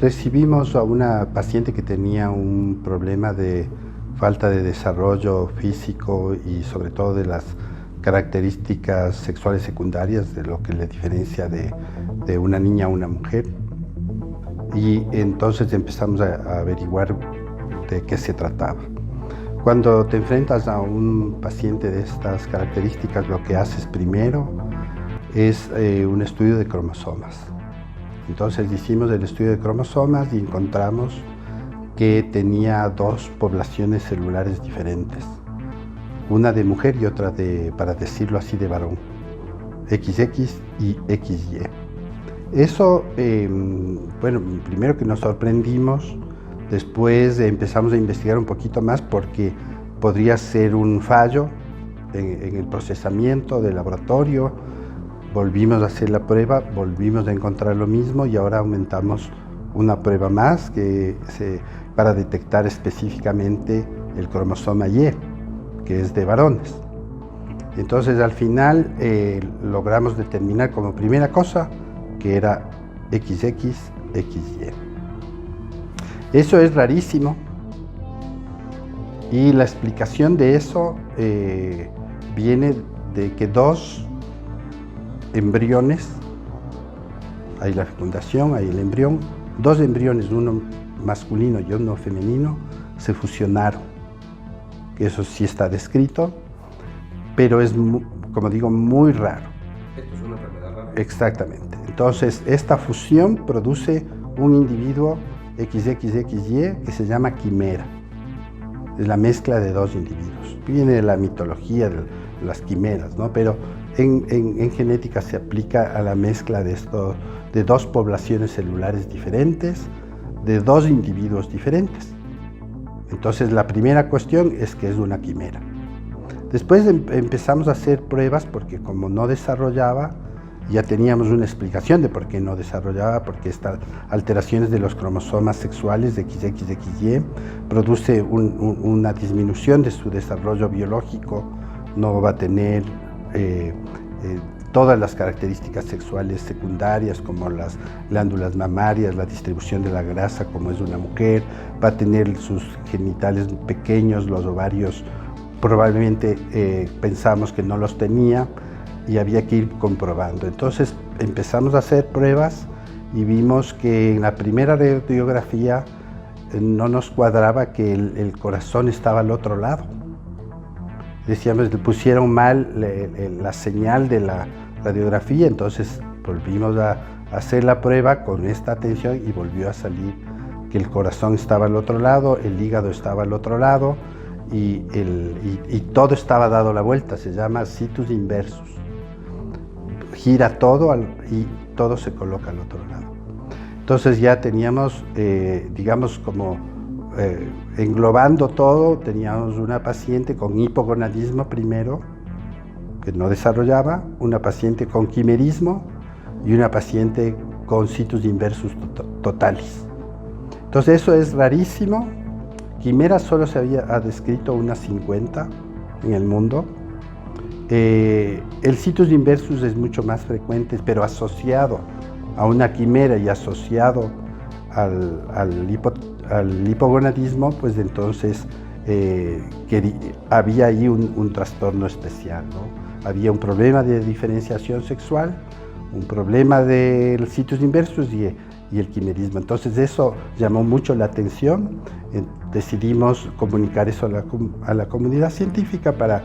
Recibimos a una paciente que tenía un problema de falta de desarrollo físico y sobre todo de las características sexuales secundarias, de lo que le diferencia de una niña a una mujer. Y entonces empezamos a averiguar de qué se trataba. Cuando te enfrentas a un paciente de estas características, lo que haces primero es un estudio de cromosomas. Entonces hicimos el estudio de cromosomas y encontramos que tenía dos poblaciones celulares diferentes, una de mujer y otra de, para decirlo así, de varón, XX y XY. Eso, bueno, primero que nos sorprendimos, después empezamos a investigar un poquito más porque podría ser un fallo en el procesamiento del laboratorio. Volvimos a hacer la prueba, volvimos a encontrar lo mismo y ahora aumentamos una prueba más para detectar específicamente el cromosoma Y, que es de varones. Entonces al final logramos determinar como primera cosa que era XXXY. Eso es rarísimo y la explicación de eso viene de que dos embriones, hay la fecundación, hay el embrión, dos embriones, uno masculino y uno femenino, se fusionaron. Eso sí está descrito, pero es, como digo, muy raro. Esto es una enfermedad rara. Exactamente. Entonces, esta fusión produce un individuo XXXY que se llama quimera. Es la mezcla de dos individuos. Viene de la mitología de las quimeras, ¿no? Pero en genética se aplica a la mezcla de dos poblaciones celulares diferentes, de dos individuos diferentes. Entonces la primera cuestión es que es una quimera. Después empezamos a hacer pruebas porque como no desarrollaba, ya teníamos una explicación de por qué no desarrollaba, porque estas alteraciones de los cromosomas sexuales de XXXY produce una disminución de su desarrollo biológico, no va a tener todas las características sexuales secundarias como las glándulas mamarias, la distribución de la grasa como es una mujer, va a tener sus genitales pequeños, los ovarios probablemente pensamos que no los tenía y había que ir comprobando. Entonces empezamos a hacer pruebas y vimos que en la primera radiografía no nos cuadraba que el corazón estaba al otro lado. Decíamos, le pusieron mal la señal de la radiografía, entonces volvimos a hacer la prueba con esta atención y volvió a salir que el corazón estaba al otro lado, el hígado estaba al otro lado y todo estaba dado la vuelta, se llama situs inversus. Gira todo y todo se coloca al otro lado. Entonces ya teníamos, digamos, como englobando todo, teníamos una paciente con hipogonadismo primero, que no desarrollaba, una paciente con quimerismo y una paciente con situs inversus totalis. Entonces eso es rarísimo. Quimera solo se ha descrito unas 50 en el mundo. El situs inversus es mucho más frecuente, pero asociado a una quimera y asociado al hipogonadismo, pues entonces había ahí un trastorno especial, ¿no? Había un problema de diferenciación sexual, un problema del situs inversus y el quimerismo. Entonces eso llamó mucho la atención. Decidimos comunicar eso a la comunidad científica para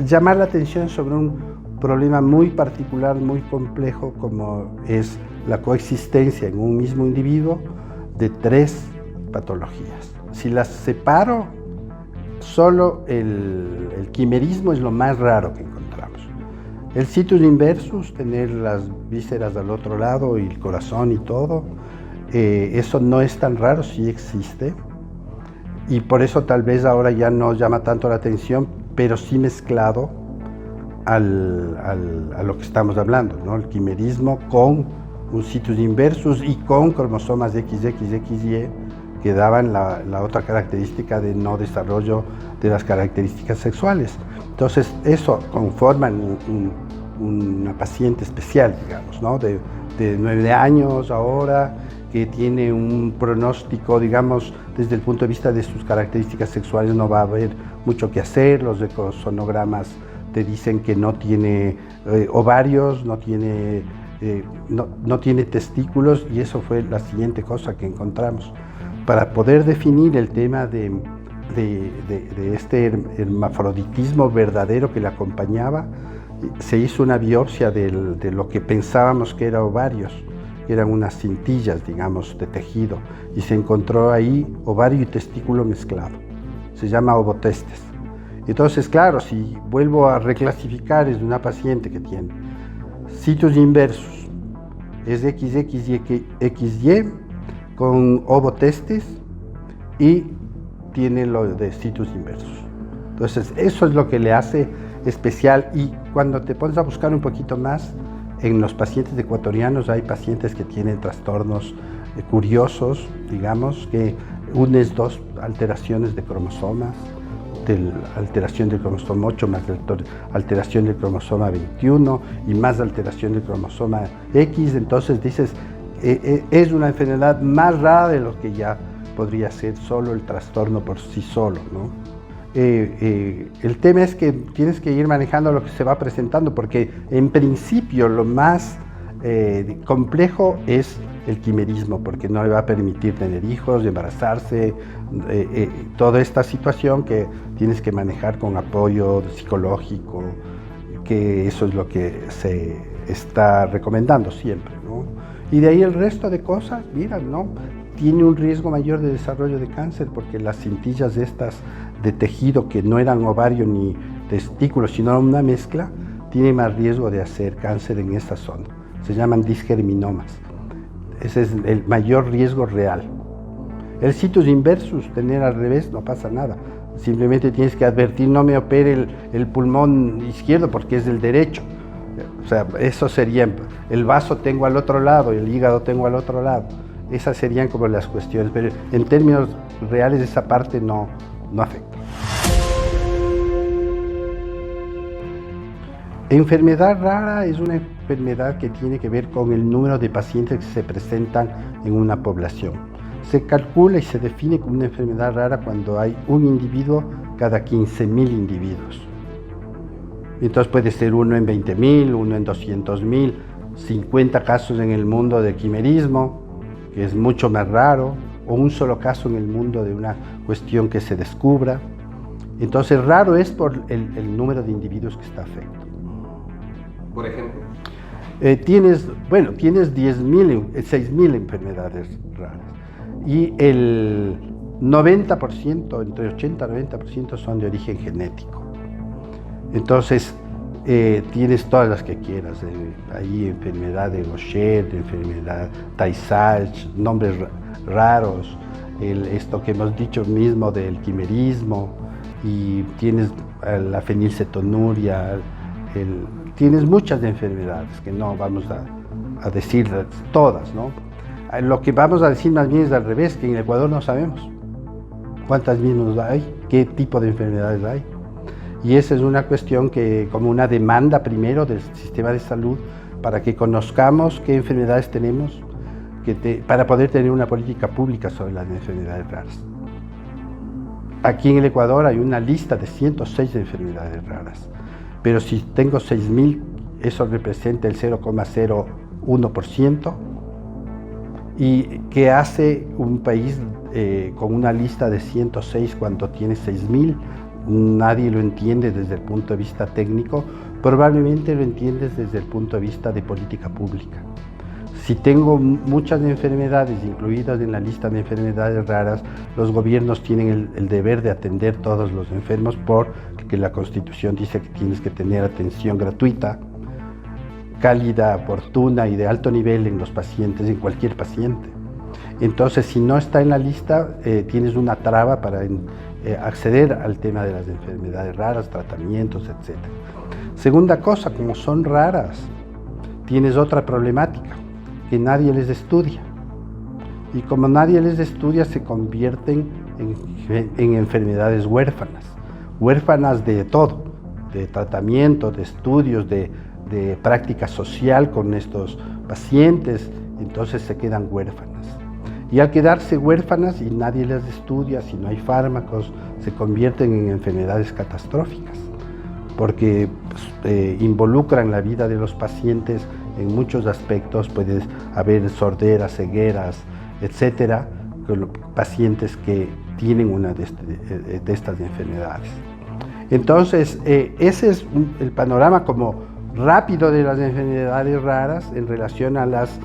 llamar la atención sobre un problema muy particular, muy complejo, como es la coexistencia en un mismo individuo de tres patologías. Si las separo, solo el quimerismo es lo más raro que encontramos. El situs inversus, tener las vísceras al otro lado y el corazón y todo, eso no es tan raro, sí existe. Y por eso tal vez ahora ya no llama tanto la atención, pero sí mezclado a lo que estamos hablando, ¿no? El quimerismo con un situs inversus y con cromosomas XXXY que daban la otra característica de no desarrollo de las características sexuales. Entonces eso conforman una paciente especial, digamos, ¿no? De 9 años ahora, que tiene un pronóstico, digamos, desde el punto de vista de sus características sexuales no va a haber mucho que hacer. Los ecosonogramas te dicen que no tiene ovarios, no tiene testículos, y eso fue la siguiente cosa que encontramos. Para poder definir el tema de este hermafroditismo verdadero que le acompañaba, se hizo una biopsia de lo que pensábamos que era ovarios, que eran unas cintillas, digamos, de tejido, y se encontró ahí ovario y testículo mezclado. Se llama ovotestes. Entonces, claro, si vuelvo a reclasificar, es una paciente que tiene sitios inversos, es XXY con ovotestes y tiene lo de sitios inversos. Entonces, eso es lo que le hace especial. Y cuando te pones a buscar un poquito más, en los pacientes ecuatorianos hay pacientes que tienen trastornos curiosos, digamos, que unes 2 alteraciones de cromosomas, alteración del cromosoma 8 más alteración del cromosoma 21 y más alteración del cromosoma X. Entonces dices, es una enfermedad más rara de lo que ya podría ser solo el trastorno por sí solo, ¿no? El tema es que tienes que ir manejando lo que se va presentando, porque en principio lo más complejo es el quimerismo, porque no le va a permitir tener hijos, embarazarse, toda esta situación que tienes que manejar con apoyo psicológico, que eso es lo que se está recomendando siempre, ¿no? Y de ahí el resto de cosas, mira, ¿no? Tiene un riesgo mayor de desarrollo de cáncer, porque las cintillas estas de tejido, que no eran ovario ni testículos, sino una mezcla, tiene más riesgo de hacer cáncer en esta zona. Se llaman disgerminomas. Ese es el mayor riesgo real. El situs inversus, tener al revés, no pasa nada. Simplemente tienes que advertir, no me opere el pulmón izquierdo porque es del derecho. O sea, eso sería, el vaso tengo al otro lado, el hígado tengo al otro lado. Esas serían como las cuestiones, pero en términos reales esa parte no afecta. Enfermedad rara es una enfermedad que tiene que ver con el número de pacientes que se presentan en una población. Se calcula y se define como una enfermedad rara cuando hay un individuo cada 15.000 individuos. Entonces puede ser uno en 20.000, uno en 200.000, 50 casos en el mundo de quimerismo, que es mucho más raro, o un solo caso en el mundo de una cuestión que se descubra. Entonces raro es por el número de individuos que está afectado. Por ejemplo, tienes 6.000 enfermedades raras, y el 90%, entre 80 y 90% son de origen genético. Entonces tienes todas las que quieras, ahí enfermedad de Gaucher, enfermedad Tay-Sachs, nombres raros, esto que hemos dicho mismo del quimerismo, y tienes la fenilcetonuria, tienes muchas enfermedades que no vamos a decir todas, ¿no? Lo que vamos a decir más bien es al revés, que en el Ecuador no sabemos cuántas mismas hay, qué tipo de enfermedades hay. Y esa es una cuestión que, como una demanda primero del sistema de salud, para que conozcamos qué enfermedades tenemos, para poder tener una política pública sobre las enfermedades raras. Aquí en el Ecuador hay una lista de 106 enfermedades raras, pero si tengo 6.000, eso representa el 0,01%. ¿Y qué hace un país con una lista de 106 cuando tiene 6.000? Nadie lo entiende desde el punto de vista técnico, probablemente lo entiendes desde el punto de vista de política pública. Si tengo muchas enfermedades incluidas en la lista de enfermedades raras, los gobiernos tienen el deber de atender a todos los enfermos, porque la Constitución dice que tienes que tener atención gratuita, cálida, oportuna y de alto nivel en los pacientes, en cualquier paciente. Entonces, si no está en la lista, tienes una traba para acceder al tema de las enfermedades raras, tratamientos, etc. Segunda cosa, como son raras, tienes otra problemática, que nadie les estudia. Y como nadie les estudia, se convierten en enfermedades huérfanas. Huérfanas de todo, de tratamiento, de estudios, de de práctica social con estos pacientes, entonces se quedan huérfanas. Y al quedarse huérfanas y nadie las estudia, si no hay fármacos, se convierten en enfermedades catastróficas, porque involucran la vida de los pacientes en muchos aspectos. Puede haber sorderas, cegueras, etcétera, con pacientes que tienen una de estas enfermedades. Entonces, ese es el panorama como rápido de las enfermedades raras en relación a las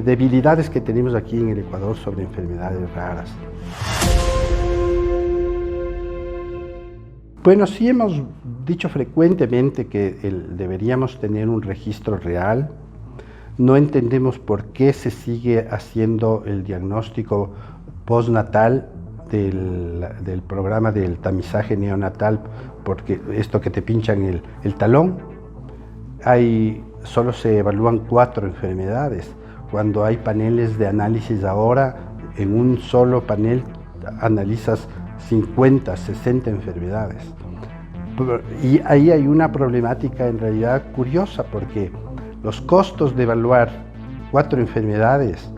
debilidades que tenemos aquí en el Ecuador sobre enfermedades raras. Bueno, sí hemos dicho frecuentemente que deberíamos tener un registro real. No entendemos por qué se sigue haciendo el diagnóstico postnatal del programa del tamizaje neonatal, porque esto que te pinchan el talón, solo se evalúan 4 enfermedades, cuando hay paneles de análisis ahora, en un solo panel analizas 50, 60 enfermedades. Y ahí hay una problemática en realidad curiosa, porque los costos de evaluar 4 enfermedades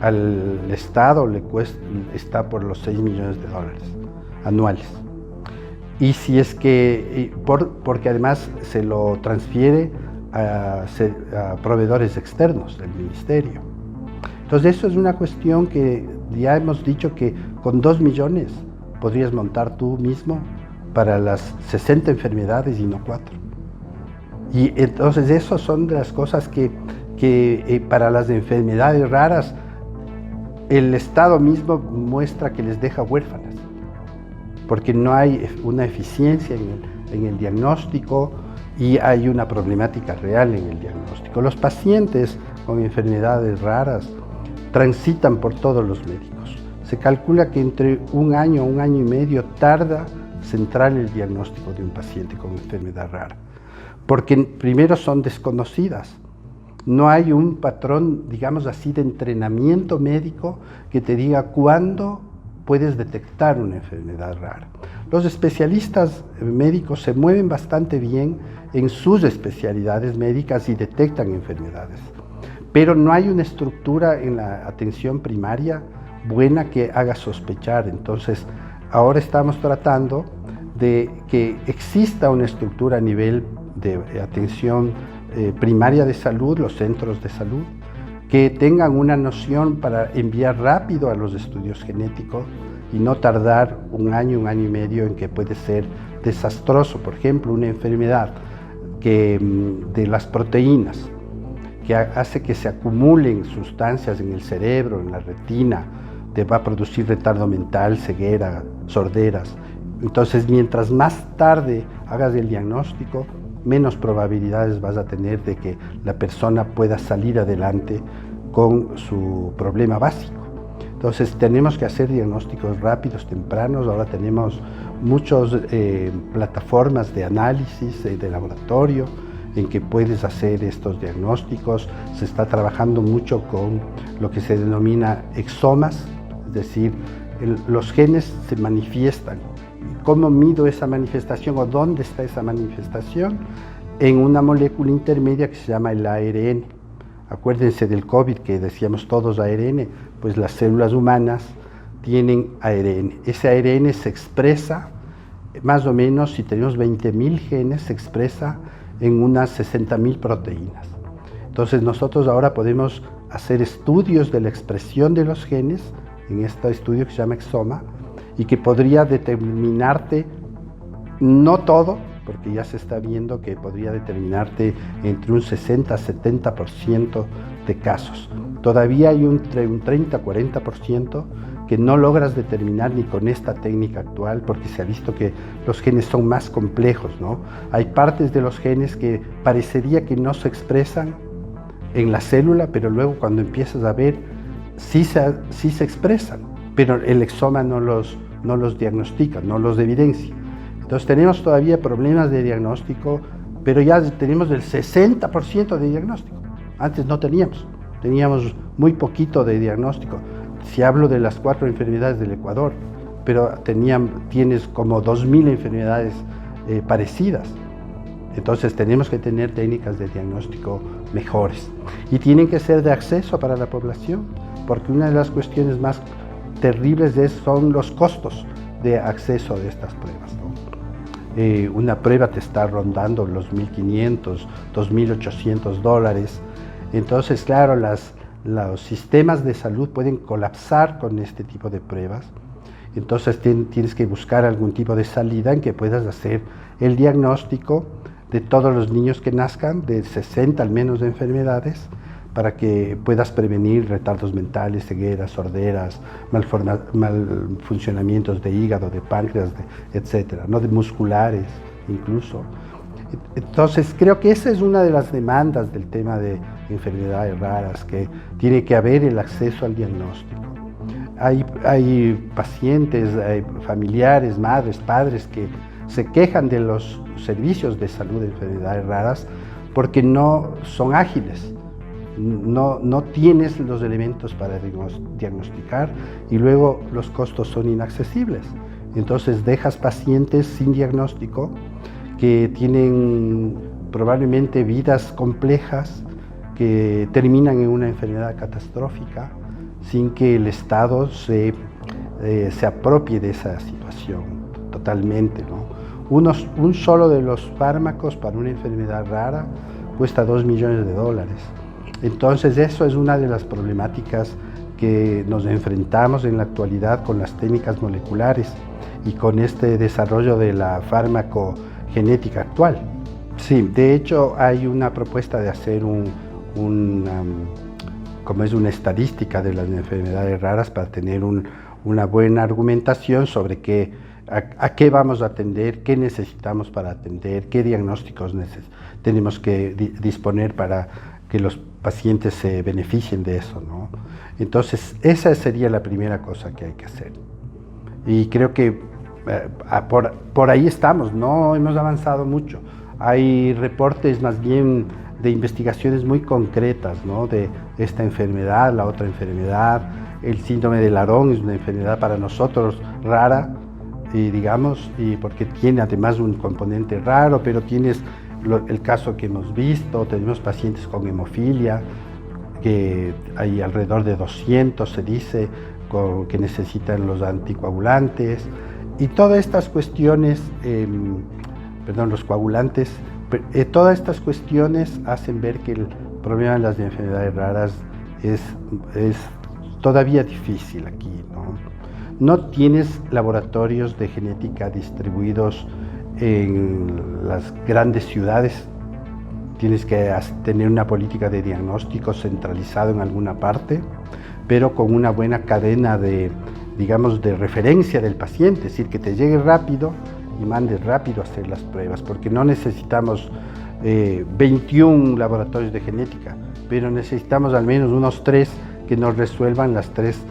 al Estado está por los $6 millones anuales. Y si es que, porque además se lo transfiere a proveedores externos del ministerio. Entonces eso es una cuestión que ya hemos dicho que con 2 millones podrías montar tú mismo para las 60 enfermedades y no 4. Y entonces eso son de las cosas que para las enfermedades raras el Estado mismo muestra que les deja huérfanas, porque no hay una eficiencia en el diagnóstico y hay una problemática real en el diagnóstico. Los pacientes con enfermedades raras transitan por todos los médicos. Se calcula que entre un año y medio tarda centrar el diagnóstico de un paciente con enfermedad rara, porque primero son desconocidas. No hay un patrón, digamos así, de entrenamiento médico que te diga cuándo puedes detectar una enfermedad rara. Los especialistas médicos se mueven bastante bien en sus especialidades médicas y detectan enfermedades, pero no hay una estructura en la atención primaria buena que haga sospechar. Entonces, ahora estamos tratando de que exista una estructura a nivel de atención primaria de salud, los centros de salud, que tengan una noción para enviar rápido a los estudios genéticos y no tardar un año y medio en que puede ser desastroso. Por ejemplo, una enfermedad de las proteínas, que hace que se acumulen sustancias en el cerebro, en la retina, te va a producir retardo mental, ceguera, sorderas. Entonces, mientras más tarde hagas el diagnóstico, menos probabilidades vas a tener de que la persona pueda salir adelante con su problema básico. Entonces tenemos que hacer diagnósticos rápidos, tempranos. Ahora tenemos muchas plataformas de análisis de laboratorio en que puedes hacer estos diagnósticos. Se está trabajando mucho con lo que se denomina exomas, es decir, los genes se manifiestan. ¿Cómo mido esa manifestación o dónde está esa manifestación? En una molécula intermedia que se llama el ARN. Acuérdense del COVID que decíamos todos ARN, pues las células humanas tienen ARN. Ese ARN se expresa, más o menos, si tenemos 20.000 genes, se expresa en unas 60.000 proteínas. Entonces nosotros ahora podemos hacer estudios de la expresión de los genes en este estudio que se llama Exoma, y que podría determinarte, no todo, porque ya se está viendo que podría determinarte entre un 60-70% de casos. Todavía hay entre un 30-40% que no logras determinar ni con esta técnica actual, porque se ha visto que los genes son más complejos, ¿no? Hay partes de los genes que parecería que no se expresan en la célula, pero luego cuando empiezas a ver, sí se expresan, pero el exoma no los diagnostica, no los evidencia. Entonces tenemos todavía problemas de diagnóstico, pero ya tenemos el 60% de diagnóstico. Antes no teníamos muy poquito de diagnóstico. Si hablo de las 4 enfermedades del Ecuador, pero tienes como 2.000 enfermedades parecidas. Entonces tenemos que tener técnicas de diagnóstico mejores y tienen que ser de acceso para la población, porque una de las cuestiones más terribles son los costos de acceso de estas pruebas, ¿no? Una prueba te está rondando los $1.500, $2.800. Entonces, claro, los sistemas de salud pueden colapsar con este tipo de pruebas. Entonces tienes que buscar algún tipo de salida en que puedas hacer el diagnóstico de todos los niños que nazcan, de 60 al menos de enfermedades, para que puedas prevenir retardos mentales, cegueras, sorderas, malfuncionamientos de hígado, de páncreas, etcétera, ¿no? De musculares incluso. Entonces creo que esa es una de las demandas del tema de enfermedades raras, que tiene que haber el acceso al diagnóstico. Hay pacientes, hay familiares, madres, padres que se quejan de los servicios de salud de enfermedades raras porque no son ágiles, no tienes los elementos para diagnosticar y luego los costos son inaccesibles. Entonces dejas pacientes sin diagnóstico que tienen probablemente vidas complejas que terminan en una enfermedad catastrófica sin que el Estado se apropie de esa situación totalmente, ¿no? Un solo de los fármacos para una enfermedad rara cuesta $2 millones. Entonces eso es una de las problemáticas que nos enfrentamos en la actualidad con las técnicas moleculares y con este desarrollo de la farmacogenética actual. Sí, de hecho hay una propuesta de hacer como es una estadística de las enfermedades raras para tener una buena argumentación sobre a qué vamos a atender, qué necesitamos para atender, qué diagnósticos tenemos que disponer para que los pacientes se beneficien de eso, ¿no? Entonces, esa sería la primera cosa que hay que hacer. Y creo que por ahí estamos, no hemos avanzado mucho. Hay reportes más bien de investigaciones muy concretas, ¿no? De esta enfermedad, la otra enfermedad. El síndrome de Laron es una enfermedad para nosotros rara, digamos, y porque tiene además un componente raro, pero tienes el caso que hemos visto, tenemos pacientes con hemofilia, que hay alrededor de 200, se dice, que necesitan los anticoagulantes, y todas estas cuestiones, los coagulantes, todas estas cuestiones hacen ver que el problema de las enfermedades raras es todavía difícil aquí, ¿no? No tienes laboratorios de genética distribuidos en las grandes ciudades, tienes que tener una política de diagnóstico centralizado en alguna parte, pero con una buena cadena de referencia del paciente, es decir, que te llegue rápido y mandes rápido a hacer las pruebas, porque no necesitamos 21 laboratorios de genética, pero necesitamos al menos unos 3 que nos resuelvan las 3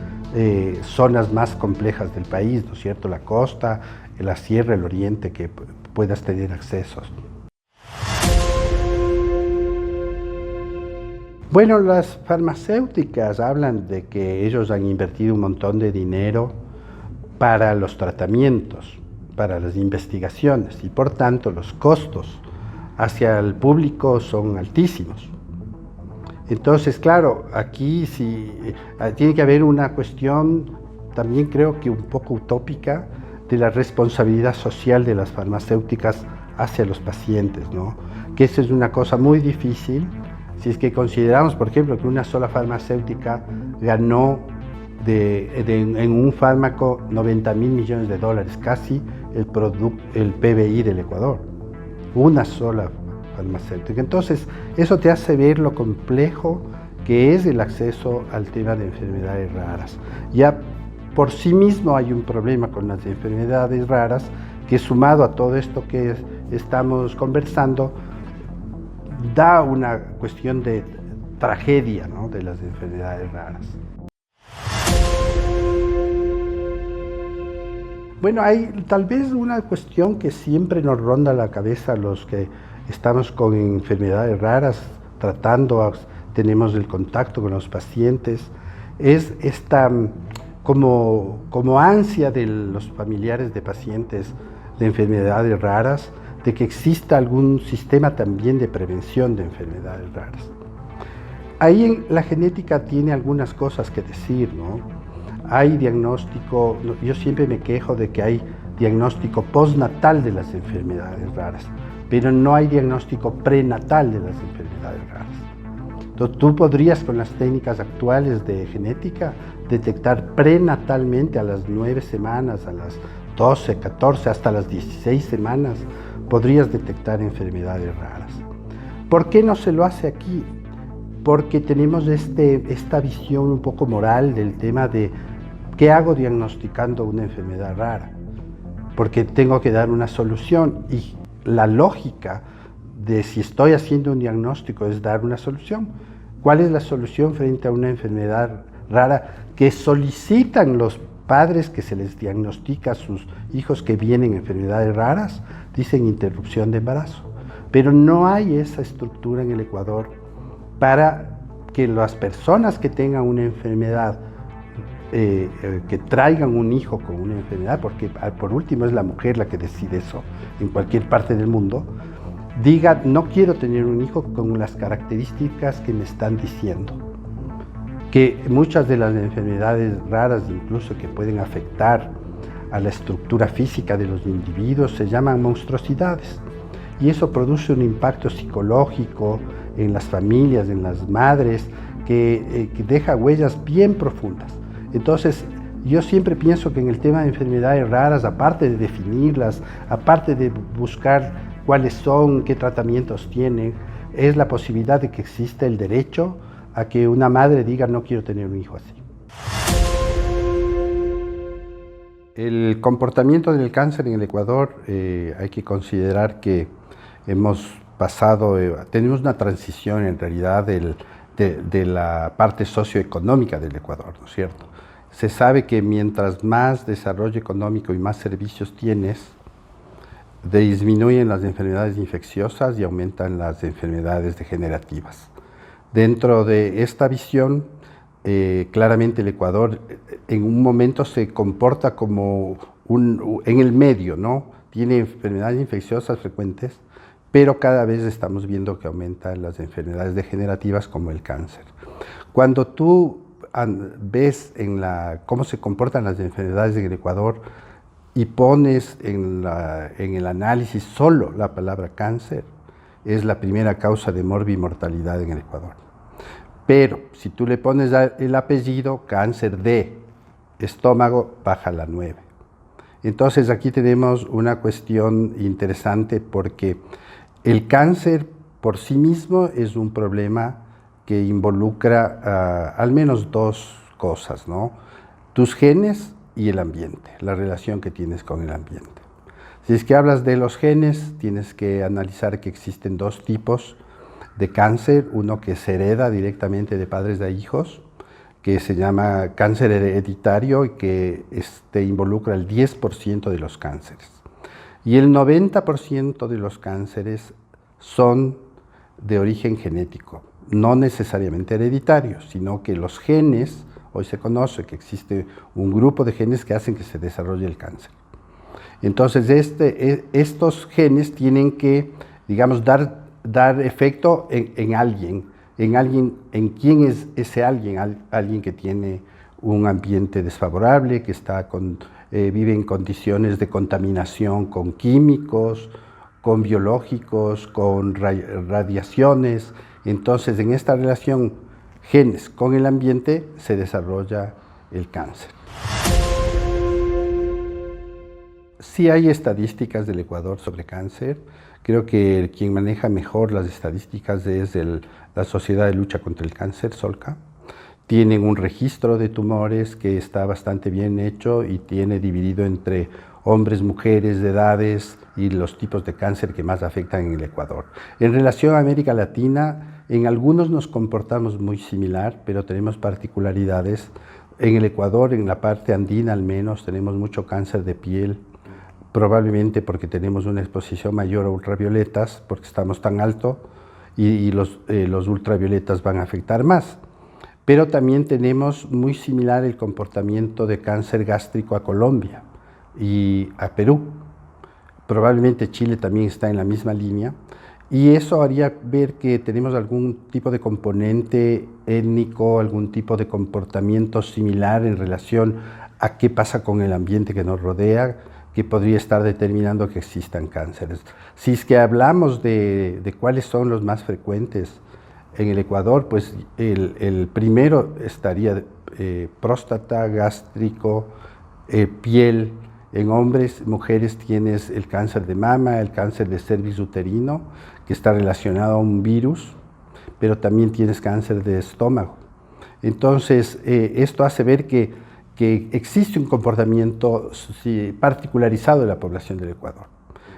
zonas más complejas del país, ¿no es cierto? La costa, la sierra, el oriente, que puedas tener accesos. Bueno, las farmacéuticas hablan de que ellos han invertido un montón de dinero para los tratamientos, para las investigaciones, y por tanto los costos hacia el público son altísimos. Entonces, claro, aquí sí tiene que haber una cuestión, también creo que un poco utópica, de la responsabilidad social de las farmacéuticas hacia los pacientes, ¿no? Que esa es una cosa muy difícil, si es que consideramos, por ejemplo, que una sola farmacéutica ganó en un fármaco $90.000 millones, casi el PBI del Ecuador, una sola farmacéutica. Entonces, eso te hace ver lo complejo que es el acceso al tema de enfermedades raras. Ya por sí mismo hay un problema con las enfermedades raras que, sumado a todo esto que estamos conversando, da una cuestión de tragedia, ¿no?, de las enfermedades raras. Bueno, hay tal vez una cuestión que siempre nos ronda la cabeza a los que estamos con enfermedades raras, tenemos el contacto con los pacientes, es esta como ansia de los familiares de pacientes de enfermedades raras de que exista algún sistema también de prevención de enfermedades raras. Ahí en la genética tiene algunas cosas que decir, ¿no? Hay diagnóstico, yo siempre me quejo de que hay diagnóstico postnatal de las enfermedades raras, pero no hay diagnóstico prenatal de las enfermedades raras. Entonces, tú podrías con las técnicas actuales de genética detectar prenatalmente a las 9 semanas, a las 12, 14, hasta las 16 semanas, podrías detectar enfermedades raras. ¿Por qué no se lo hace aquí? Porque tenemos esta visión un poco moral del tema de ¿qué hago diagnosticando una enfermedad rara? Porque tengo que dar una solución y la lógica de si estoy haciendo un diagnóstico es dar una solución. ¿Cuál es la solución frente a una enfermedad rara que solicitan los padres que se les diagnostica a sus hijos que vienen enfermedades raras? Dicen interrupción de embarazo. Pero no hay esa estructura en el Ecuador para que las personas que tengan una enfermedad, que traigan un hijo con una enfermedad, porque por último es la mujer la que decide eso en cualquier parte del mundo, diga, no quiero tener un hijo con las características que me están diciendo. Que muchas de las enfermedades raras, incluso que pueden afectar a la estructura física de los individuos, se llaman monstruosidades. Y eso produce un impacto psicológico en las familias, en las madres, que deja huellas bien profundas. Entonces, yo siempre pienso que en el tema de enfermedades raras, aparte de definirlas, aparte de buscar cuáles son, qué tratamientos tienen, es la posibilidad de que exista el derecho a que una madre diga no quiero tener un hijo así. El comportamiento del cáncer en el Ecuador, hay que considerar que hemos pasado, tenemos una transición en realidad de la parte socioeconómica del Ecuador, ¿no es cierto? Se sabe que mientras más desarrollo económico y más servicios tienes, disminuyen las enfermedades infecciosas y aumentan las enfermedades degenerativas. Dentro de esta visión, claramente el Ecuador en un momento se comporta como en el medio, ¿no? Tiene enfermedades infecciosas frecuentes, pero cada vez estamos viendo que aumentan las enfermedades degenerativas como el cáncer. Cuando tú ves cómo se comportan las enfermedades en el Ecuador y pones en el análisis solo la palabra cáncer, es la primera causa de morbimortalidad en el Ecuador. Pero si tú le pones el apellido, cáncer de estómago, baja la 9. Entonces aquí tenemos una cuestión interesante porque el cáncer por sí mismo es un problema que involucra al menos dos cosas, ¿no? Tus genes y el ambiente, la relación que tienes con el ambiente. Si es que hablas de los genes, tienes que analizar que existen dos tipos de cáncer, uno que se hereda directamente de padres a hijos, que se llama cáncer hereditario y que involucra el 10% de los cánceres. Y el 90% de los cánceres son de origen genético, no necesariamente hereditarios, sino que los genes, hoy se conoce que existe un grupo de genes que hacen que se desarrolle el cáncer. Entonces, estos genes tienen que, digamos, dar efecto en alguien. ¿En quién es ese alguien? Alguien que tiene un ambiente desfavorable, que vive en condiciones de contaminación con químicos, con biológicos, con radiaciones. Entonces, en esta relación genes con el ambiente se desarrolla el cáncer. Sí hay estadísticas del Ecuador sobre cáncer. Creo que quien maneja mejor las estadísticas es la Sociedad de Lucha contra el Cáncer, SOLCA. Tienen un registro de tumores que está bastante bien hecho y tiene dividido entre hombres, mujeres, de edades y los tipos de cáncer que más afectan en el Ecuador. En relación a América Latina, en algunos nos comportamos muy similar, pero tenemos particularidades. En el Ecuador, en la parte andina al menos, tenemos mucho cáncer de piel, probablemente porque tenemos una exposición mayor a ultravioletas, porque estamos tan alto y los ultravioletas van a afectar más. Pero también tenemos muy similar el comportamiento de cáncer gástrico a Colombia y a Perú. Probablemente Chile también está en la misma línea. Y eso haría ver que tenemos algún tipo de componente étnico, algún tipo de comportamiento similar en relación a qué pasa con el ambiente que nos rodea, que podría estar determinando que existan cánceres. Si es que hablamos de cuáles son los más frecuentes en el Ecuador, pues el primero estaría próstata, gástrico, piel. En hombres, mujeres tienes el cáncer de mama, el cáncer de cervix uterino, que está relacionado a un virus, pero también tienes cáncer de estómago. Entonces, esto hace ver que existe un comportamiento particularizado de la población del Ecuador.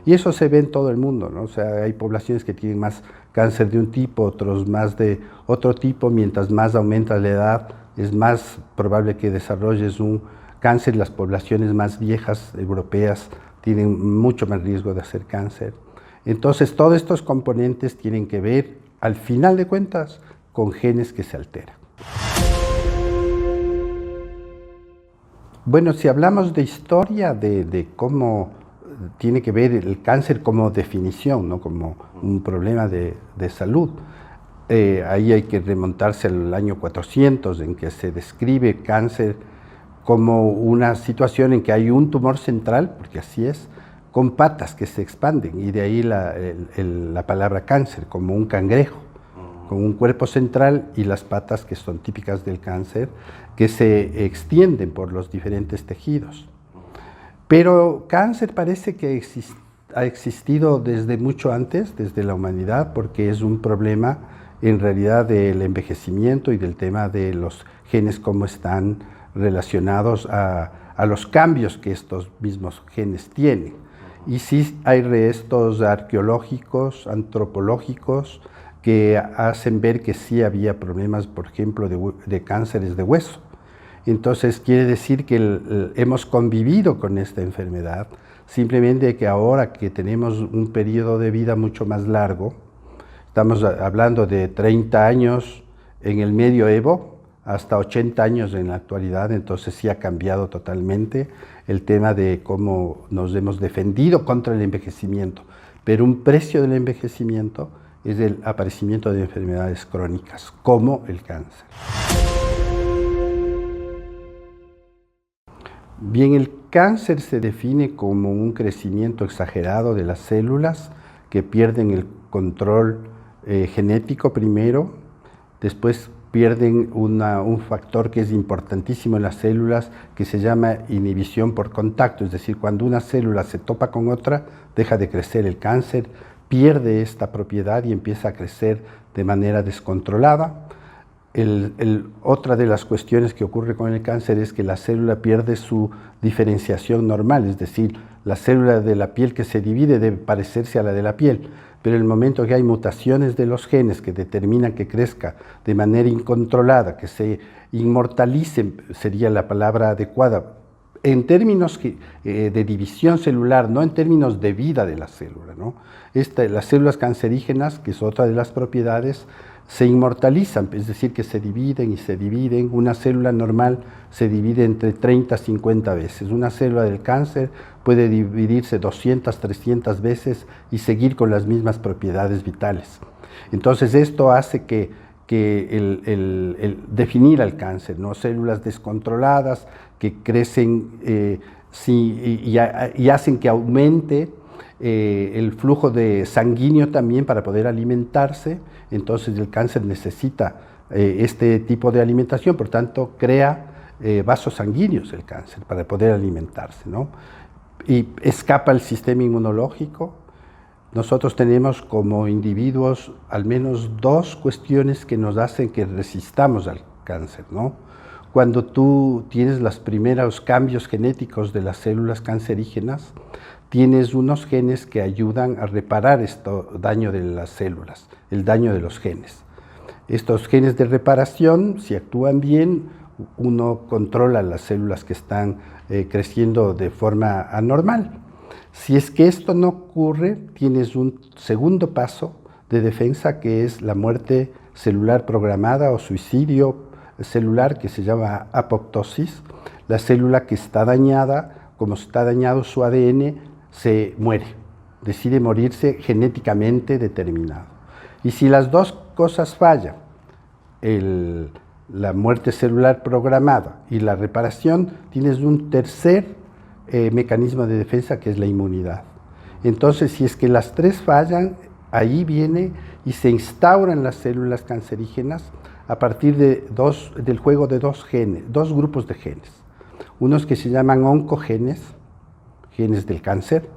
Y eso se ve en todo el mundo, ¿no? O sea, hay poblaciones que tienen más cáncer de un tipo, otros más de otro tipo. Mientras más aumenta la edad, es más probable que desarrolles un cáncer. Las poblaciones más viejas, europeas, tienen mucho más riesgo de hacer cáncer. Entonces, todos estos componentes tienen que ver, al final de cuentas, con genes que se alteran. Bueno, si hablamos de historia, de cómo tiene que ver el cáncer como definición, ¿no? Como un problema de salud, ahí hay que remontarse al año 400, en que se describe cáncer como una situación en que hay un tumor central, porque así es, con patas que se expanden, y de ahí la palabra cáncer, como un cangrejo, con un cuerpo central y las patas que son típicas del cáncer, que se extienden por los diferentes tejidos. Pero cáncer parece que ha existido desde mucho antes, desde la humanidad, porque es un problema en realidad del envejecimiento y del tema de los genes, cómo están relacionados a los cambios que estos mismos genes tienen. Y sí hay restos arqueológicos, antropológicos, que hacen ver que sí había problemas, por ejemplo, de cánceres de hueso. Entonces quiere decir que hemos convivido con esta enfermedad, simplemente que ahora que tenemos un periodo de vida mucho más largo, estamos hablando de 30 años en el medioevo, hasta 80 años en la actualidad, entonces sí ha cambiado totalmente el tema de cómo nos hemos defendido contra el envejecimiento. Pero un precio del envejecimiento es el aparecimiento de enfermedades crónicas, como el cáncer. Bien, el cáncer se define como un crecimiento exagerado de las células que pierden el control genético primero, después pierden un factor que es importantísimo en las células, que se llama inhibición por contacto, es decir, cuando una célula se topa con otra, deja de crecer. El cáncer pierde esta propiedad y empieza a crecer de manera descontrolada. Otra de las cuestiones que ocurre con el cáncer es que la célula pierde su diferenciación normal, es decir, la célula de la piel que se divide debe parecerse a la de la piel, pero en el momento que hay mutaciones de los genes que determinan que crezca de manera incontrolada, que se inmortalice, sería la palabra adecuada, en términos de división celular, no en términos de vida de la célula, ¿no? Las células cancerígenas, que es otra de las propiedades, se inmortalizan, es decir, que se dividen y se dividen. Una célula normal se divide entre 30 a 50 veces. Una célula del cáncer puede dividirse 200, 300 veces y seguir con las mismas propiedades vitales. Entonces esto hace que definir al cáncer, ¿no? Células descontroladas que crecen y hacen que aumente el flujo de sanguíneo también para poder alimentarse. Entonces el cáncer necesita este tipo de alimentación, por tanto crea vasos sanguíneos el cáncer para poder alimentarse, ¿no? Y escapa el sistema inmunológico. Nosotros tenemos como individuos al menos dos cuestiones que nos hacen que resistamos al cáncer, ¿no? Cuando tú tienes los primeros cambios genéticos de las células cancerígenas, tienes unos genes que ayudan a reparar este daño de las células, el daño de los genes. Estos genes de reparación, si actúan bien, uno controla las células que están creciendo de forma anormal. Si es que esto no ocurre, tienes un segundo paso de defensa, que es la muerte celular programada o suicidio celular, que se llama apoptosis. La célula que está dañada, como está dañado su ADN, se muere, decide morirse genéticamente determinado. Y si las dos cosas fallan, la muerte celular programada y la reparación, tienes un tercer mecanismo de defensa que es la inmunidad. Entonces, si es que las tres fallan, ahí viene y se instauran las células cancerígenas a partir del juego de dos grupos de genes. Unos que se llaman oncogenes, genes del cáncer,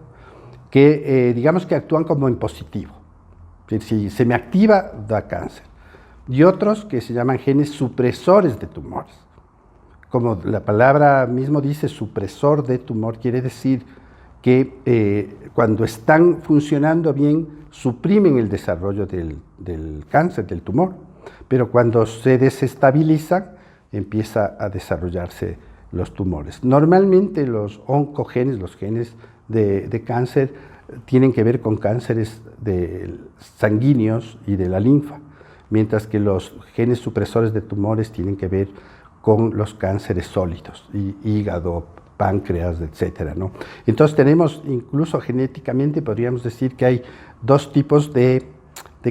que digamos que actúan como en positivo. Si se me activa, da cáncer. Y otros que se llaman genes supresores de tumores. Como la palabra mismo dice, supresor de tumor, quiere decir que cuando están funcionando bien, suprimen el desarrollo del cáncer, del tumor, pero cuando se desestabilizan, empieza a desarrollarse los tumores. Normalmente los oncogenes, los genes de cáncer, tienen que ver con cánceres sanguíneos y de la linfa, mientras que los genes supresores de tumores tienen que ver con los cánceres sólidos, hígado, páncreas, etcétera, ¿no? Entonces tenemos, incluso genéticamente, podríamos decir que hay dos tipos de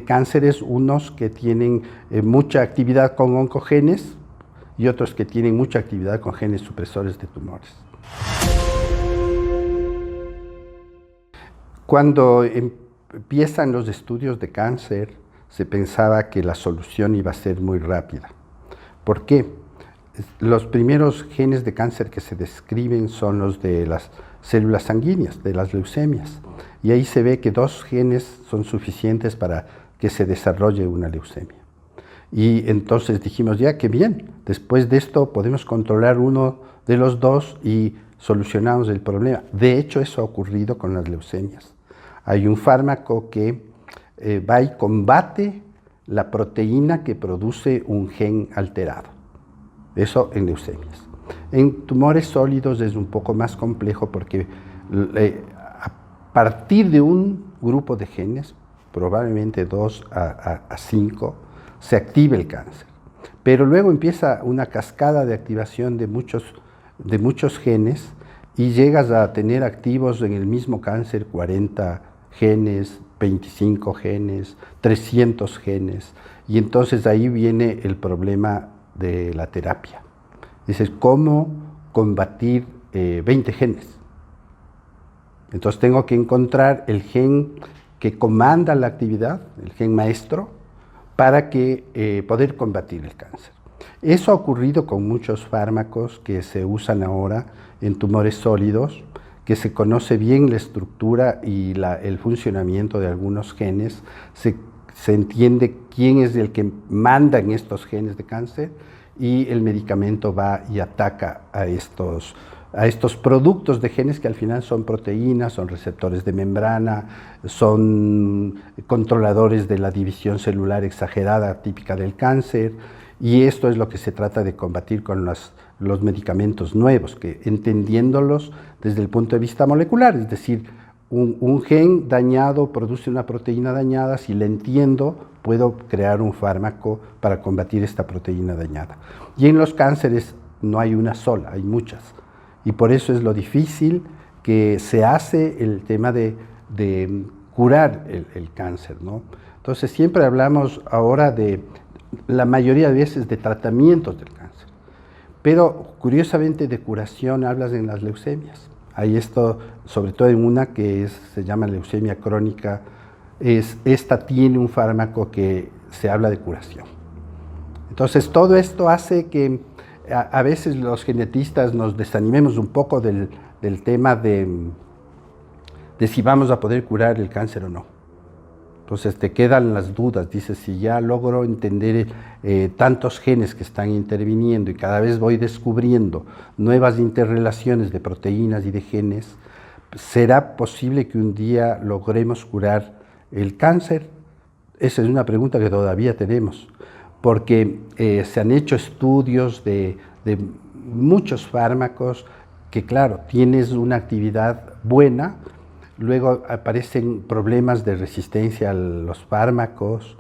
cánceres, unos que tienen mucha actividad con oncogenes y otros que tienen mucha actividad con genes supresores de tumores. Cuando empiezan los estudios de cáncer, se pensaba que la solución iba a ser muy rápida. ¿Por qué? Los primeros genes de cáncer que se describen son los de las células sanguíneas, de las leucemias. Y ahí se ve que 2 genes son suficientes para que se desarrolle una leucemia. Y entonces dijimos, ya, qué bien, después de esto podemos controlar uno de los 2 y solucionamos el problema. De hecho, eso ha ocurrido con las leucemias. Hay un fármaco que va y combate la proteína que produce un gen alterado. Eso en leucemias. En tumores sólidos es un poco más complejo porque a partir de un grupo de genes, probablemente 2 a 5, se activa el cáncer. Pero luego empieza una cascada de activación de muchos genes y llegas a tener activos en el mismo cáncer 40 genes, 25 genes, 300 genes. Y entonces ahí viene el problema de la terapia. Dices, ¿cómo combatir 20 genes? Entonces tengo que encontrar el gen que comanda la actividad, el gen maestro, para poder combatir el cáncer. Eso ha ocurrido con muchos fármacos que se usan ahora en tumores sólidos, que se conoce bien la estructura y el funcionamiento de algunos genes, se entiende quién es el que manda en estos genes de cáncer y el medicamento va y ataca a estos productos de genes que al final son proteínas, son receptores de membrana, son controladores de la división celular exagerada típica del cáncer, y esto es lo que se trata de combatir con los medicamentos nuevos, que entendiéndolos desde el punto de vista molecular, es decir, un gen dañado produce una proteína dañada, si la entiendo, puedo crear un fármaco para combatir esta proteína dañada. Y en los cánceres no hay una sola, hay muchas. Y por eso es lo difícil que se hace el tema de curar el cáncer, ¿no? Entonces siempre hablamos ahora la mayoría de veces de tratamientos del cáncer, pero curiosamente de curación hablas en las leucemias. Hay esto, sobre todo en una que se llama leucemia crónica, esta tiene un fármaco que se habla de curación. Entonces todo esto hace que a veces los genetistas nos desanimemos un poco del tema de si vamos a poder curar el cáncer o no. Entonces te quedan las dudas, dices, si ya logro entender tantos genes que están interviniendo y cada vez voy descubriendo nuevas interrelaciones de proteínas y de genes, ¿será posible que un día logremos curar el cáncer? Esa es una pregunta que todavía tenemos, porque se han hecho estudios de muchos fármacos que, claro, tienes una actividad buena, luego aparecen problemas de resistencia a los fármacos,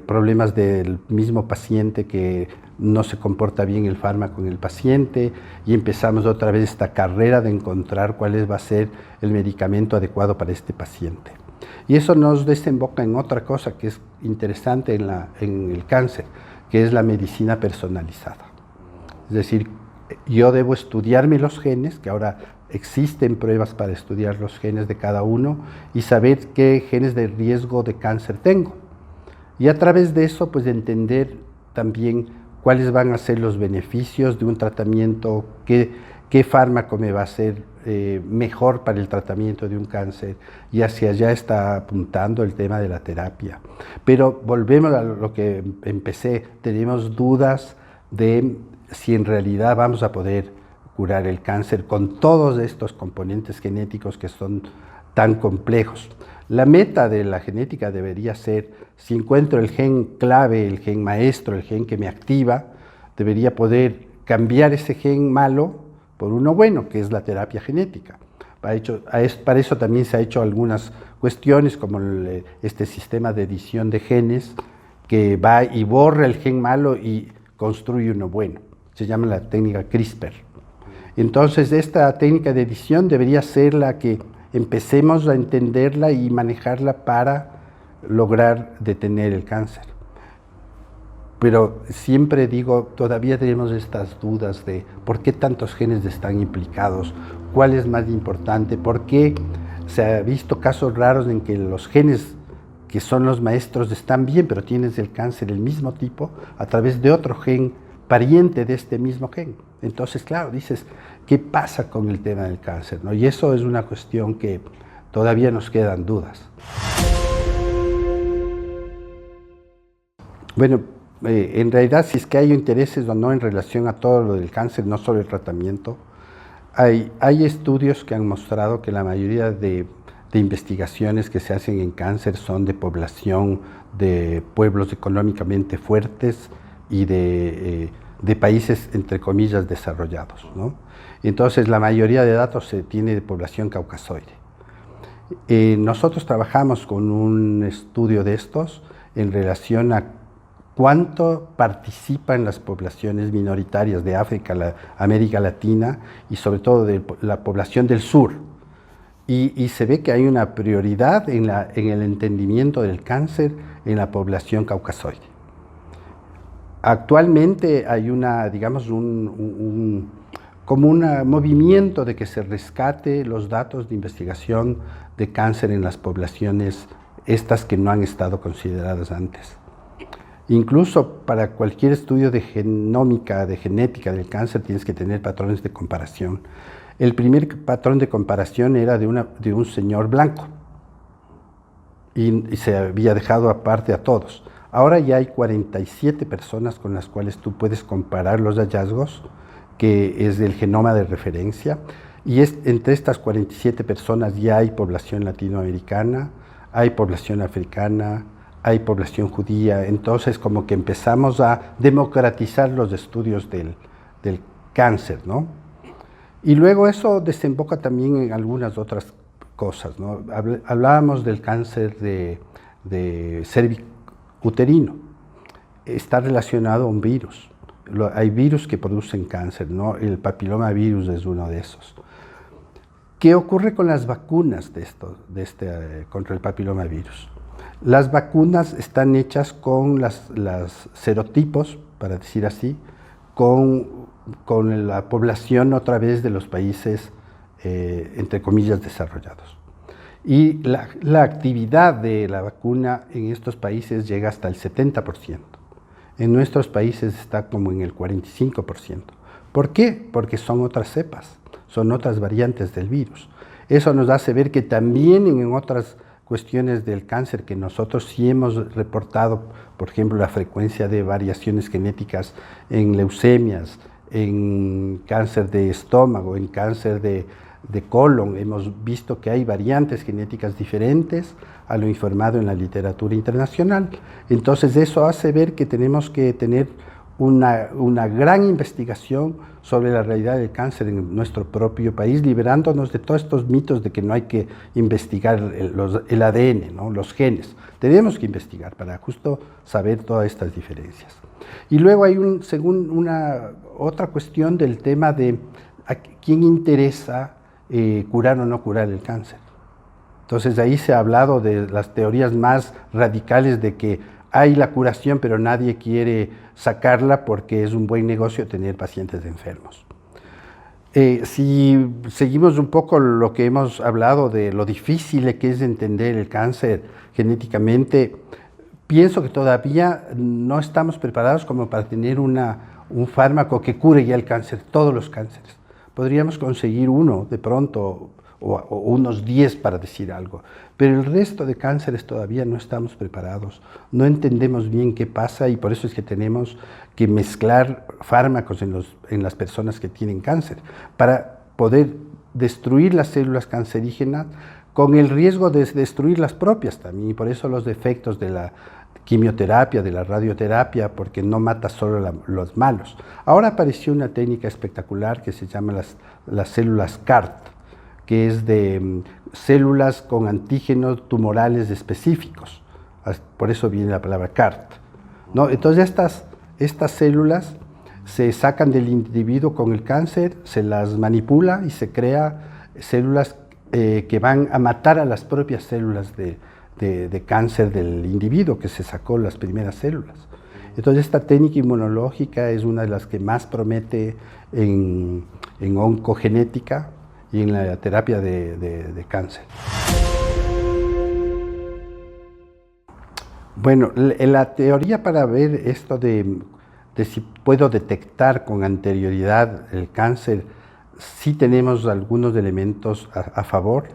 problemas del mismo paciente que no se comporta bien el fármaco en el paciente, y empezamos otra vez esta carrera de encontrar cuál va a ser el medicamento adecuado para este paciente. Y eso nos desemboca en otra cosa que es interesante en el cáncer, que es la medicina personalizada. Es decir, yo debo estudiarme los genes, que ahora existen pruebas para estudiar los genes de cada uno y saber qué genes de riesgo de cáncer tengo. Y a través de eso, pues entender también cuáles van a ser los beneficios de un tratamiento, qué fármaco me va a ser mejor para el tratamiento de un cáncer, y hacia allá está apuntando el tema de la terapia. Pero volvemos a lo que empecé, tenemos dudas de si en realidad vamos a poder curar el cáncer con todos estos componentes genéticos que son tan complejos. La meta de la genética debería ser, si encuentro el gen clave, el gen maestro, el gen que me activa, debería poder cambiar ese gen malo por uno bueno, que es la terapia genética. Para eso también se ha hecho algunas cuestiones, como este sistema de edición de genes, que va y borra el gen malo y construye uno bueno. Se llama la técnica CRISPR. Entonces, esta técnica de edición debería ser la que empecemos a entenderla y manejarla para lograr detener el cáncer. Pero siempre digo, todavía tenemos estas dudas de por qué tantos genes están implicados, cuál es más importante, por qué se ha visto casos raros en que los genes que son los maestros están bien, pero tienes el cáncer del mismo tipo a través de otro gen pariente de este mismo gen. Entonces, claro, dices, ¿qué pasa con el tema del cáncer, ¿no? Y eso es una cuestión que todavía nos quedan dudas. Bueno, en realidad, si es que hay intereses o no en relación a todo lo del cáncer, no solo el tratamiento, hay estudios que han mostrado que la mayoría de investigaciones que se hacen en cáncer son de población de pueblos económicamente fuertes y de países, entre comillas, desarrollados, ¿no? Entonces, la mayoría de datos se tiene de población caucasoide. Nosotros trabajamos con un estudio de estos en relación a cuánto participan las poblaciones minoritarias de África, América Latina y sobre todo de la población del sur. Y se ve que hay una prioridad en el entendimiento del cáncer en la población caucasoide. Actualmente hay digamos, como un movimiento de que se rescate los datos de investigación de cáncer en las poblaciones estas que no han estado consideradas antes. Incluso para cualquier estudio de genómica, de genética del cáncer, tienes que tener patrones de comparación. El primer patrón de comparación era de un señor blanco y se había dejado aparte a todos. Ahora ya hay 47 personas con las cuales tú puedes comparar los hallazgos, que es del genoma de referencia, y entre estas 47 personas ya hay población latinoamericana, hay población africana, hay población judía. Entonces como que empezamos a democratizar los estudios del cáncer, ¿no? Y luego eso desemboca también en algunas otras cosas, ¿no? Hablábamos del cáncer de cervicuterino. Está relacionado a un virus. Hay virus que producen cáncer, ¿no? El papilomavirus es uno de esos. ¿Qué ocurre con las vacunas contra el papilomavirus? Las vacunas están hechas con los serotipos, para decir así, con la población otra vez de los países, entre comillas, desarrollados. Y la actividad de la vacuna en estos países llega hasta el 70%. En nuestros países está como en el 45%. ¿Por qué? Porque son otras cepas, son otras variantes del virus. Eso nos hace ver que también en otras cuestiones del cáncer que nosotros sí hemos reportado, por ejemplo, la frecuencia de variaciones genéticas en leucemias, en cáncer de estómago, en cáncer de colon, hemos visto que hay variantes genéticas diferentes a lo informado en la literatura internacional. Entonces eso hace ver que tenemos que tener una gran investigación sobre la realidad del cáncer en nuestro propio país, liberándonos de todos estos mitos de que no hay que investigar el ADN, ¿no? Los genes. Tenemos que investigar para justo saber todas estas diferencias. Y luego hay otra cuestión del tema de a quién interesa curar o no curar el cáncer. Entonces ahí se ha hablado de las teorías más radicales de que hay la curación, pero nadie quiere sacarla porque es un buen negocio tener pacientes enfermos. Si seguimos un poco lo que hemos hablado de lo difícil que es entender el cáncer genéticamente, pienso que todavía no estamos preparados como para tener un fármaco que cure ya el cáncer, todos los cánceres. Podríamos conseguir uno de pronto, o unos 10 para decir algo, pero el resto de cánceres todavía no estamos preparados, no entendemos bien qué pasa y por eso es que tenemos que mezclar fármacos en las personas que tienen cáncer para poder destruir las células cancerígenas con el riesgo de destruir las propias también, y por eso los defectos de la quimioterapia, de la radioterapia, porque no mata solo los malos. Ahora apareció una técnica espectacular que se llama las células CAR-T, que es de células con antígenos tumorales específicos. Por eso viene la palabra CAR-T, ¿no? Entonces estas células se sacan del individuo con el cáncer, se las manipula y se crea células que van a matar a las propias células de cáncer del individuo que se sacó las primeras células. Entonces esta técnica inmunológica es una de las que más promete en oncogenética y en la terapia de cáncer. Bueno, la teoría para ver esto de si puedo detectar con anterioridad el cáncer, sí tenemos algunos elementos a favor,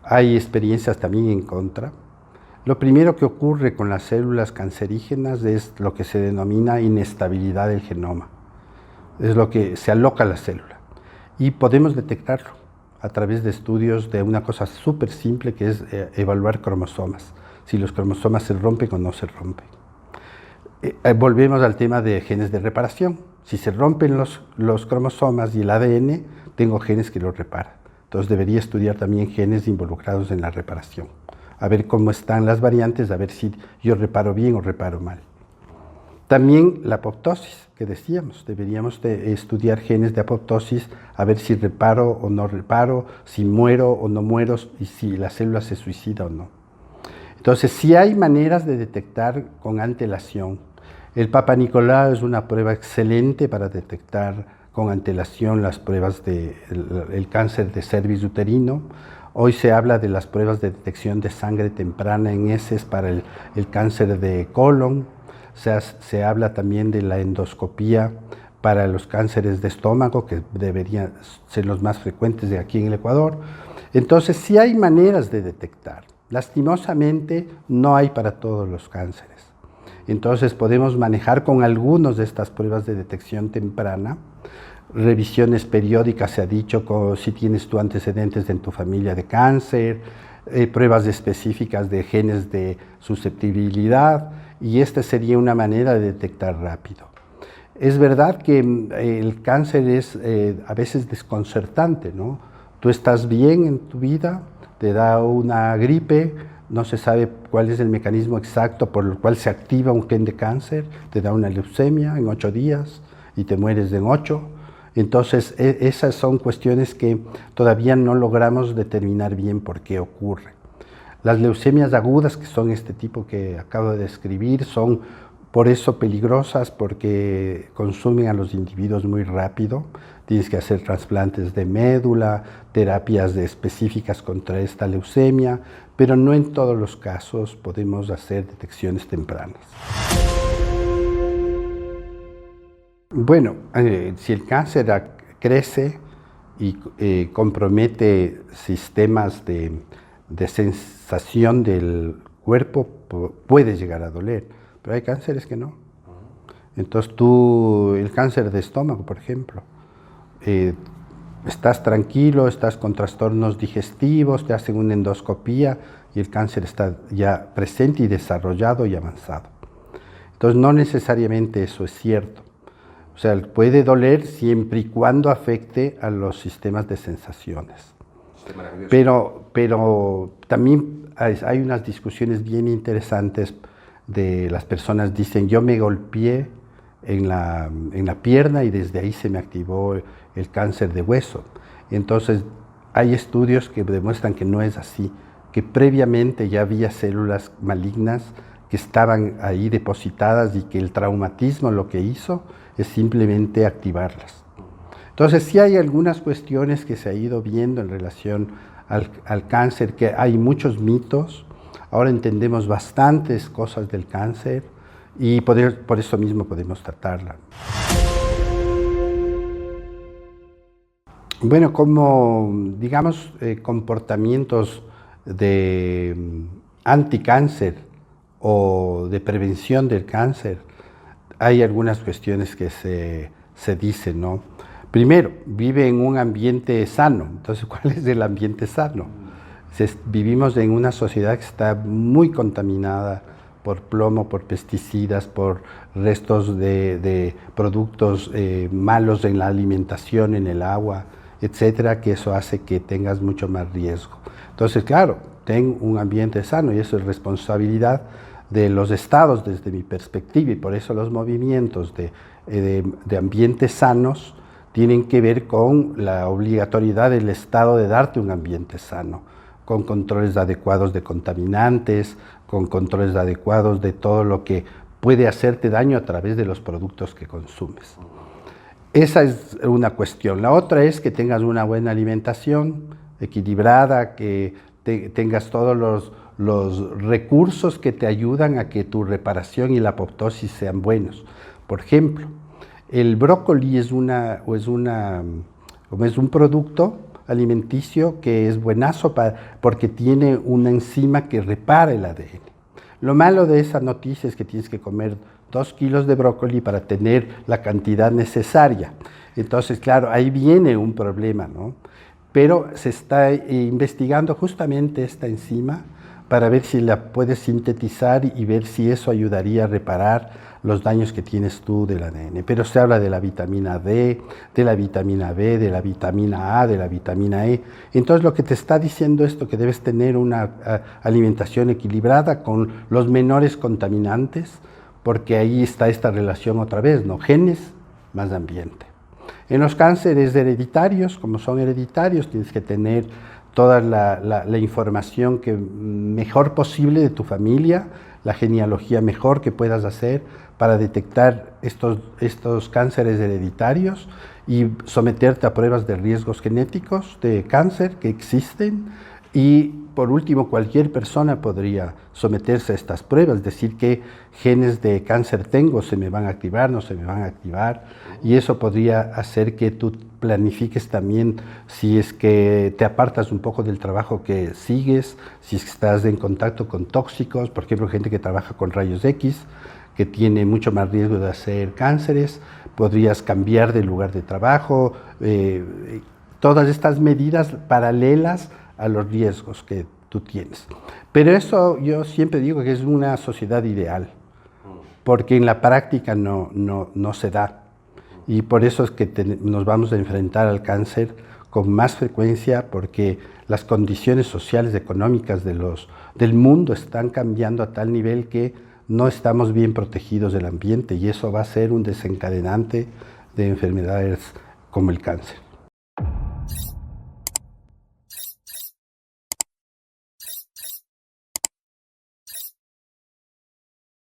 hay experiencias también en contra. Lo primero que ocurre con las células cancerígenas es lo que se denomina inestabilidad del genoma, es lo que se aloca la célula. Y podemos detectarlo a través de estudios de una cosa súper simple que es evaluar cromosomas, si los cromosomas se rompen o no se rompen. Volvemos al tema de genes de reparación. Si se rompen los cromosomas y el ADN, tengo genes que los reparan. Entonces debería estudiar también genes involucrados en la reparación, a ver cómo están las variantes, a ver si yo reparo bien o reparo mal. También la apoptosis, que decíamos, deberíamos estudiar genes de apoptosis, a ver si reparo o no reparo, si muero o no muero, y si la célula se suicida o no. Entonces, sí hay maneras de detectar con antelación. El Papa Nicolau es una prueba excelente para detectar con antelación las pruebas del cáncer de cervix uterino. Hoy se habla de las pruebas de detección de sangre temprana en heces para el cáncer de colon. Se habla también de la endoscopía para los cánceres de estómago, que deberían ser los más frecuentes de aquí en el Ecuador. Entonces, sí hay maneras de detectar. Lastimosamente, no hay para todos los cánceres. Entonces, podemos manejar con algunas de estas pruebas de detección temprana, revisiones periódicas, se ha dicho, si tienes tú antecedentes en tu familia de cáncer, pruebas específicas de genes de susceptibilidad, y esta sería una manera de detectar rápido. Es verdad que el cáncer es a veces desconcertante, ¿no? Tú estás bien en tu vida, te da una gripe, no se sabe cuál es el mecanismo exacto por el cual se activa un gen de cáncer, te da una leucemia en 8 días y te mueres en 8. Entonces, esas son cuestiones que todavía no logramos determinar bien por qué ocurre. Las leucemias agudas, que son este tipo que acabo de describir, son por eso peligrosas, porque consumen a los individuos muy rápido. Tienes que hacer trasplantes de médula, terapias específicas contra esta leucemia, pero no en todos los casos podemos hacer detecciones tempranas. Bueno, si el cáncer crece y compromete sistemas de sensación del cuerpo, puede llegar a doler, pero hay cánceres que no. Entonces el cáncer de estómago, por ejemplo, estás tranquilo, estás con trastornos digestivos, te hacen una endoscopía y el cáncer está ya presente y desarrollado y avanzado. Entonces no necesariamente eso es cierto. O sea, puede doler siempre y cuando afecte a los sistemas de sensaciones. Pero también hay unas discusiones bien interesantes de las personas dicen, yo me golpeé en la pierna y desde ahí se me activó el cáncer de hueso. Entonces hay estudios que demuestran que no es así, que previamente ya había células malignas que estaban ahí depositadas y que el traumatismo lo que hizo es simplemente activarlas. Entonces sí hay algunas cuestiones que se ha ido viendo en relación al cáncer, que hay muchos mitos, ahora entendemos bastantes cosas del cáncer y por eso mismo podemos tratarla. Bueno, como digamos comportamientos de anticáncer o de prevención del cáncer, hay algunas cuestiones que se dicen, ¿no? Primero, vive en un ambiente sano. Entonces, ¿cuál es el ambiente sano? Vivimos en una sociedad que está muy contaminada por plomo, por pesticidas, por restos de productos malos en la alimentación, en el agua, etcétera, que eso hace que tengas mucho más riesgo. Entonces, claro, ten un ambiente sano y eso es responsabilidad de los estados desde mi perspectiva y por eso los movimientos de ambientes sanos tienen que ver con la obligatoriedad del Estado de darte un ambiente sano, con controles adecuados de contaminantes, con controles adecuados de todo lo que puede hacerte daño a través de los productos que consumes. Esa es una cuestión. La otra es que tengas una buena alimentación equilibrada, que tengas todos los recursos que te ayudan a que tu reparación y la apoptosis sean buenos. Por ejemplo, el brócoli es un producto alimenticio que es buenazo porque tiene una enzima que repara el ADN. Lo malo de esa noticia es que tienes que comer 2 kilos de brócoli para tener la cantidad necesaria. Entonces, claro, ahí viene un problema, ¿no? Pero se está investigando justamente esta enzima para ver si la puedes sintetizar y ver si eso ayudaría a reparar los daños que tienes tú del ADN. Pero se habla de la vitamina D, de la vitamina B, de la vitamina A, de la vitamina E. Entonces lo que te está diciendo esto, que debes tener una alimentación equilibrada con los menores contaminantes, porque ahí está esta relación otra vez, ¿no? Genes más ambiente. En los cánceres hereditarios, como son hereditarios, tienes que tener toda la información mejor posible de tu familia, la genealogía mejor que puedas hacer para detectar estos cánceres hereditarios y someterte a pruebas de riesgos genéticos de cáncer que existen. Y por último, cualquier persona podría someterse a estas pruebas, decir qué genes de cáncer tengo, se me van a activar, no se me van a activar, y eso podría hacer que tú planifiques también si es que te apartas un poco del trabajo que sigues, si es que estás en contacto con tóxicos, por ejemplo, gente que trabaja con rayos X, que tiene mucho más riesgo de hacer cánceres, podrías cambiar de lugar de trabajo, todas estas medidas paralelas a los riesgos que tú tienes. Pero eso yo siempre digo que es una sociedad ideal, porque en la práctica no se da. Y por eso es que nos vamos a enfrentar al cáncer con más frecuencia, porque las condiciones sociales, económicas del mundo están cambiando a tal nivel que no estamos bien protegidos del ambiente y eso va a ser un desencadenante de enfermedades como el cáncer.